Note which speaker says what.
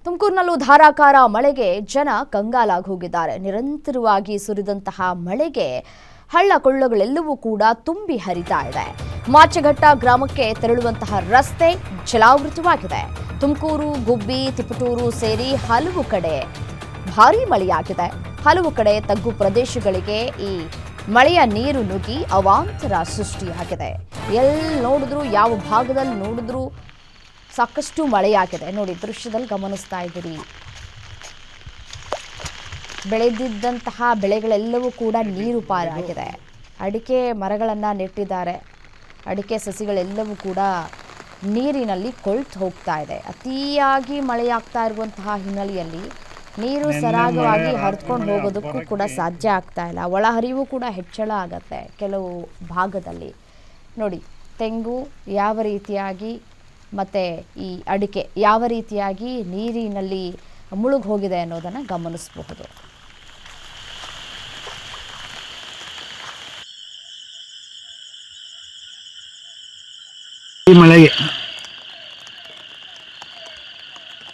Speaker 1: ತುಮಕೂರಿನಲ್ಲೂ ಧಾರಾಕಾರ ಮಳೆಗೆ ಜನ ಕಂಗಾಲಾಗಿ ಹೋಗಿದ್ದಾರೆ. ನಿರಂತರವಾಗಿ ಸುರಿದಂತಹ ಮಳೆಗೆ ಹಳ್ಳ ಕೊಳ್ಳಗಳೆಲ್ಲವೂ ಕೂಡ ತುಂಬಿ ಹರಿತಾ ಇದೆ. ಮಾಚಘಟ್ಟ ಗ್ರಾಮಕ್ಕೆ ತೆರಳುವಂತಹ ರಸ್ತೆ ಜಲಾವೃತವಾಗಿದೆ. ತುಮಕೂರು, ಗುಬ್ಬಿ, ತಿಪಟೂರು ಸೇರಿ ಹಲವು ಕಡೆ ಭಾರೀ ಮಳೆಯಾಗಿದೆ. ಹಲವು ಕಡೆ ತಗ್ಗು ಪ್ರದೇಶಗಳಿಗೆ ಈ ಮಳೆಯ ನೀರು ನುಗ್ಗಿ ಅವಾಂತರ ಸೃಷ್ಟಿಯಾಗಿದೆ. ಎಲ್ಲಿ ನೋಡಿದ್ರು, ಯಾವ ಭಾಗದಲ್ಲಿ ನೋಡಿದ್ರು ಸಾಕಷ್ಟು ಮಳೆಯಾಗಿದೆ. ನೋಡಿ, ದೃಶ್ಯದಲ್ಲಿ ಗಮನಿಸ್ತಾ ಇದ್ದೀರಿ. ಬೆಳೆದಿದ್ದಂತಹ ಬೆಳೆಗಳೆಲ್ಲವೂ ಕೂಡ ನೀರು ಪಾರಾಗಿದೆ. ಅಡಿಕೆ ಮರಗಳನ್ನು ನೆಟ್ಟಿದ್ದಾರೆ. ಅಡಿಕೆ ಸಸಿಗಳೆಲ್ಲವೂ ಕೂಡ ನೀರಿನಲ್ಲಿ ಕೊಳ್ತು ಹೋಗ್ತಾ ಇದೆ. ಅತಿಯಾಗಿ ಮಳೆಯಾಗ್ತಾ ಇರುವಂತಹ ಹಿನ್ನೆಲೆಯಲ್ಲಿ ನೀರು ಸರಾಗವಾಗಿ ಹರಿದುಕೊಂಡು ಹೋಗೋದಕ್ಕೂ ಕೂಡ ಸಾಧ್ಯ ಆಗ್ತಾ ಇಲ್ಲ. ಒಳಹರಿವು ಕೂಡ ಹೆಚ್ಚಳ ಆಗತ್ತೆ ಕೆಲವು ಭಾಗದಲ್ಲಿ. ನೋಡಿ, ತೆಂಗು ಯಾವ ರೀತಿಯಾಗಿ ಮತ್ತು ಈ ಅಡಿಕೆ ಯಾವ ರೀತಿಯಾಗಿ ನೀರಿನಲ್ಲಿ ಮುಳುಗಿ ಹೋಗಿದೆ ಅನ್ನೋದನ್ನು ಗಮನಿಸಬಹುದು.
Speaker 2: ಈ ಮಳೆಗೆ